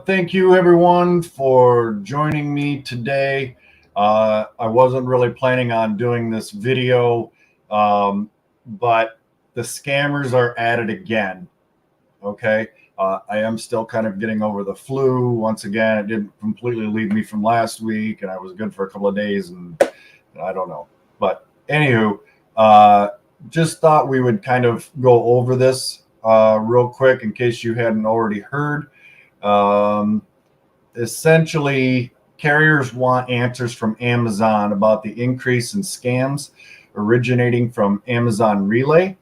Thank you everyone for joining me today. I wasn't really planning on doing this video, but the scammers are at it again. Okay. I am still kind of getting over the flu. Once again, it didn't completely leave me from last week, and I was good for a couple of days, and I don't know. But anywho, just thought we would kind of go over this real quick in case you hadn't already heard. Essentially, carriers want answers from Amazon about the increase in scams originating from Amazon Relay.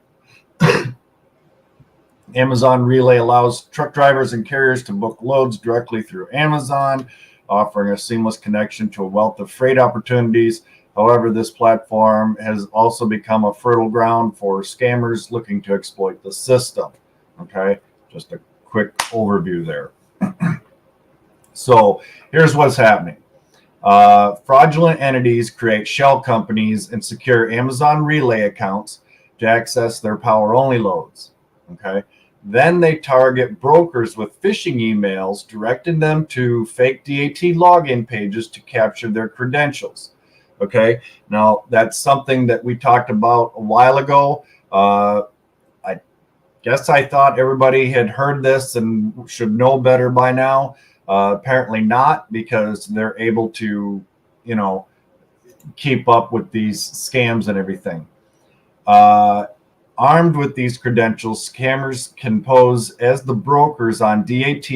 Amazon Relay allows truck drivers and carriers to book loads directly through Amazon, offering a seamless connection to a wealth of freight opportunities. However, this platform has also become a fertile ground for scammers looking to exploit the system. Okay, just a quick overview there. So here's what's happening. Fraudulent entities create shell companies and secure Amazon Relay accounts to access their power-only loads. Okay. Then they target brokers with phishing emails, directing them to fake DAT login pages to capture their credentials. Okay. Now, that's something that we talked about a while ago. I guess I thought everybody had heard this and should know better by now. Apparently not, because they're able to, keep up with these scams and everything. Armed with these credentials, scammers can pose as the brokers on DAT,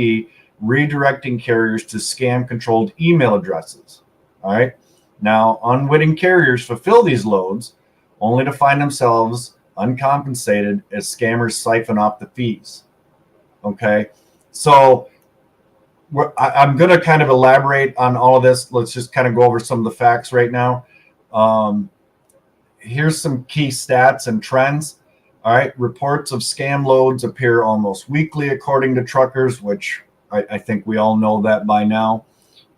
redirecting carriers to scam-controlled email addresses. All right. Now, unwitting carriers fulfill these loads only to find themselves uncompensated as scammers siphon off the fees. Okay. So I'm going to kind of elaborate on all of this. Let's just kind of go over some of the facts right now. Here's some key stats and trends. All right. Reports of scam loads appear almost weekly, according to truckers, which I think we all know that by now.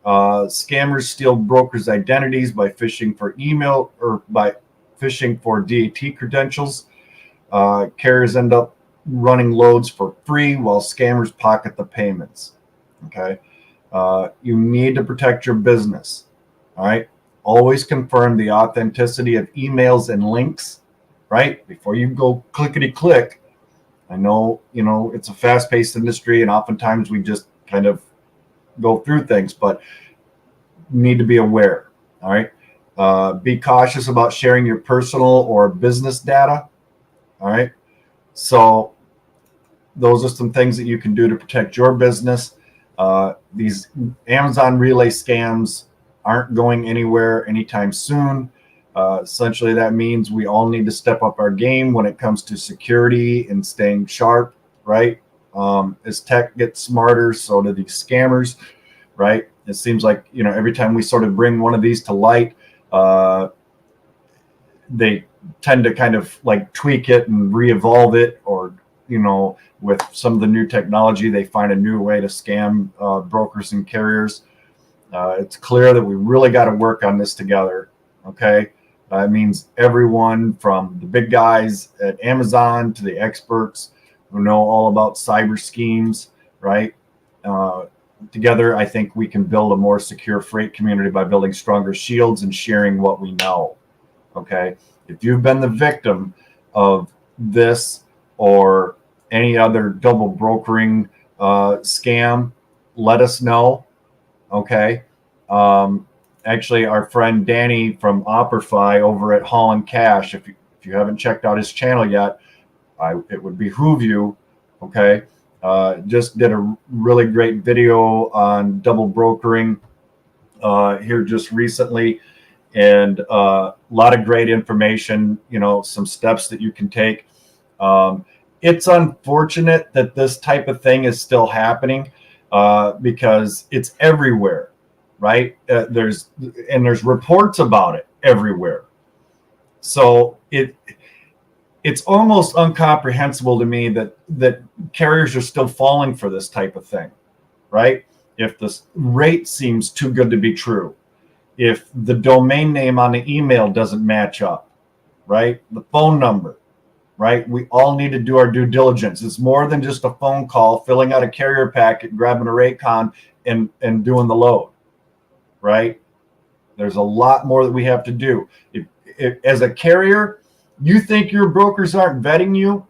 Scammers steal brokers' identities by phishing for email or by phishing for DAT credentials. Carriers end up running loads for free while scammers pocket the payments. Okay. You need to protect your business. All right. Always confirm the authenticity of emails and links, right? Before you go clickety click. I know, it's a fast paced industry and oftentimes we just kind of go through things, but you need to be aware. All right. Be cautious about sharing your personal or business data. All right. So those are some things that you can do to protect your business. These Amazon Relay scams aren't going anywhere anytime soon. Essentially, that means we all need to step up our game when it comes to security and staying sharp, right? As tech gets smarter, so do these scammers, right? It seems like, every time we sort of bring one of these to light, they tend to kind of like tweak it and re-evolve it, or with some of the new technology, they find a new way to scam brokers and carriers. It's clear that we really got to work on this together. Okay. It means everyone from the big guys at Amazon to the experts who know all about cyber schemes, right? Together, I think we can build a more secure freight community by building stronger shields and sharing what we know. Okay. If you've been the victim of this or any other double brokering scam, let us know. Okay. Actually, our friend Danny from Operfi over at Haul & Cash, if you haven't checked out his channel yet, it would behoove you. Okay. Just did a really great video on double brokering here just recently, and a lot of great information, some steps that you can take. It's unfortunate that this type of thing is still happening because it's everywhere, right? There's reports about it everywhere. So it's almost incomprehensible to me that carriers are still falling for this type of thing, right? If the rate seems too good to be true, if the domain name on the email doesn't match up, right? The phone number, right? We all need to do our due diligence. It's more than just a phone call, filling out a carrier packet, grabbing a Raycon, and doing the load, right? There's a lot more that we have to do. If as a carrier, you think your brokers aren't vetting you,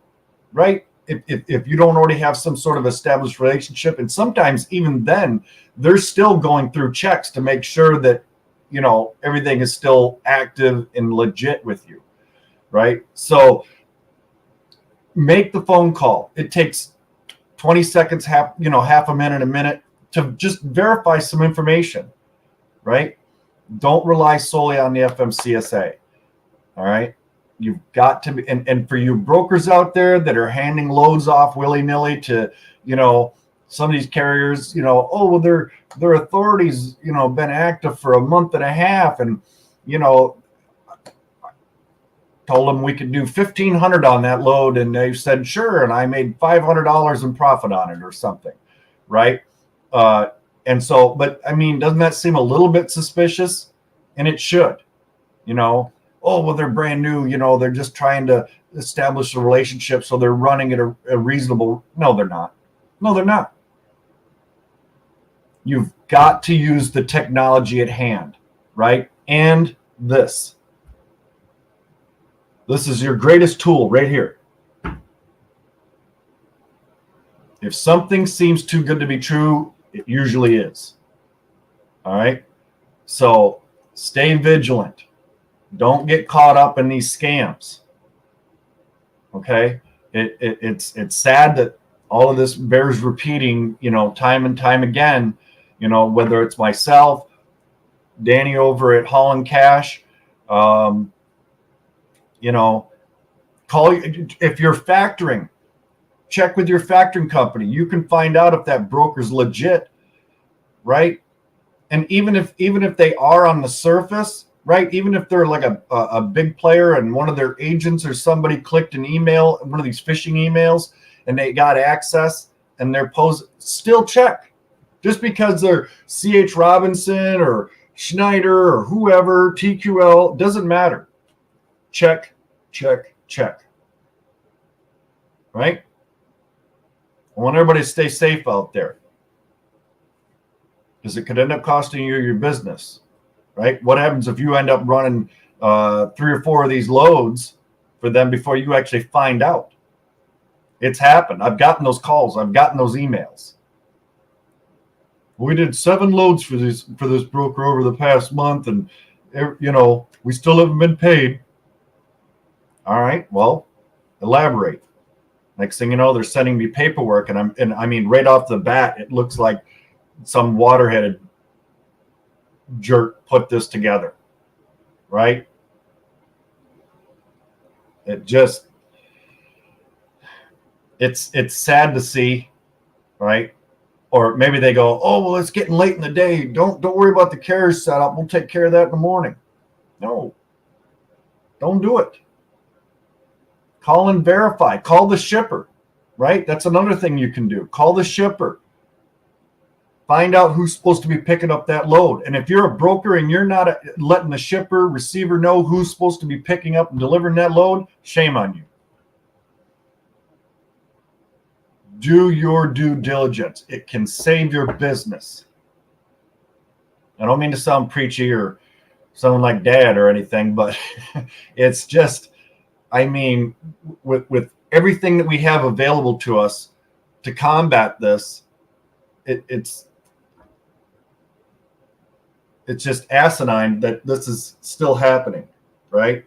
right? If you don't already have some sort of established relationship, and sometimes even then, they're still going through checks to make sure that, you know, everything is still active and legit with you, right? So make the phone call. It takes 20 seconds, half a minute to just verify some information, right? Don't rely solely on the FMCSA. All right. You've got to be, and for you brokers out there that are handing loads off willy-nilly to, you know, some of these carriers, you know, oh, well, their authorities, you know, been active for a month and a half, and, you know, told them we could do 1,500 on that load, and they said sure, and I made $500 in profit on it or something, right? And so, but I mean, doesn't that seem a little bit suspicious? And it should, you know. Oh, well, they're brand new, you know, they're just trying to establish a relationship, so they're running at a reasonable. No, they're not. No, they're not. You've got to use the technology at hand, right? And this is your greatest tool right here. If something seems too good to be true, it usually is. All right. So stay vigilant. Don't get caught up in these scams. Okay. It's sad that all of this bears repeating, you know, time and time again, you know, whether it's myself, Danny over at Holland Cash, you know, call if you're factoring, check with your factoring company. You can find out if that broker's legit, right? And even if they are on the surface, right? Even if they're like a big player and one of their agents or somebody clicked an email, one of these phishing emails, and they got access and they're still check. Just because they're C.H. Robinson or Schneider or whoever, TQL, doesn't matter. Check, check, check. Right? I want everybody to stay safe out there, because it could end up costing you your business. Right? What happens if you end up running 3 or 4 of these loads for them before you actually find out? It's happened. I've gotten those calls. I've gotten those emails. We did 7 loads for this broker over the past month, and, you know, we still haven't been paid. All right. Well, elaborate. Next thing you know, they're sending me paperwork, and I mean, right off the bat, it looks like some water-headed jerk put this together, right? It's sad to see, right? Or maybe they go, oh, well, it's getting late in the day. Don't worry about the carrier setup. We'll take care of that in the morning. No, don't do it. Call and verify. Call the shipper, right? That's another thing you can do. Call the shipper. Find out who's supposed to be picking up that load. And if you're a broker and you're not letting the shipper, receiver know who's supposed to be picking up and delivering that load, shame on you. Do your due diligence. It can save your business. I don't mean to sound preachy or sound like dad or anything, but it's just, I mean, with everything that we have available to us to combat this, it's just asinine that this is still happening, right?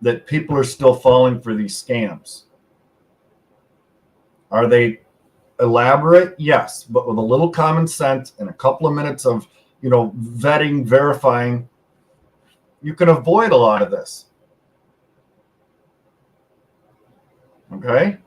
That people are still falling for these scams. Are they elaborate? Yes, but with a little common sense and a couple of minutes of, you know, vetting, verifying, you can avoid a lot of this. Okay?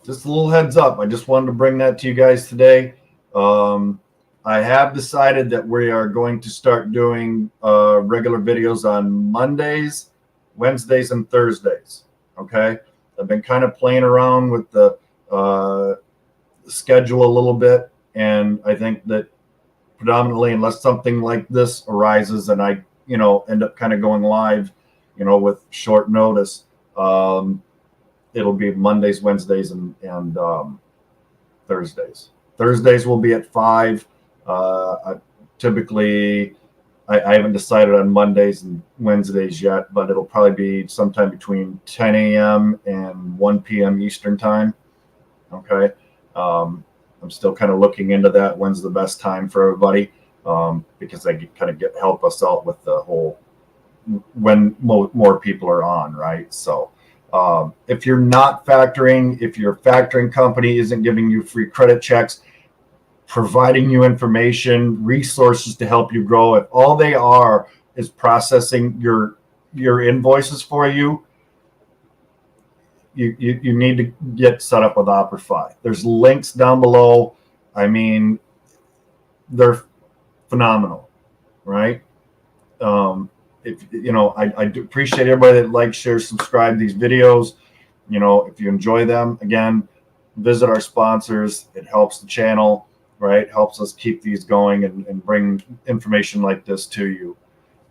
Just a little heads up. I just wanted to bring that to you guys today. I have decided that we are going to start doing regular videos on Mondays, Wednesdays, and Thursdays. Okay? I've been kind of playing around with the schedule a little bit, and I think that predominantly, unless something like this arises and I, you know, end up kind of going live, with short notice. It'll be Mondays, Wednesdays, and Thursdays. Thursdays will be at 5. Typically, I haven't decided on Mondays and Wednesdays yet, but it'll probably be sometime between 10 a.m. and 1 p.m. Eastern time. Okay. I'm still kind of looking into that. When's the best time for everybody? Because they kind of help us out with the whole when more people are on, right? So if you're not factoring, if your factoring company isn't giving you free credit checks, providing you information, resources to help you grow, if all they are is processing your invoices for you, you need to get set up with Operfi. There's links down below. I mean, they're phenomenal, right? If I do appreciate everybody that likes, shares, subscribe these videos. If you enjoy them, again, visit our sponsors. It helps the channel, right? Helps us keep these going and bring information like this to you.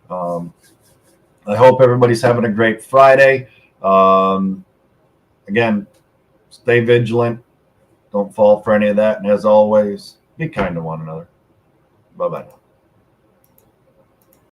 I hope everybody's having a great Friday. Again, stay vigilant. Don't fall for any of that. And as always, be kind to one another. Bye-bye now.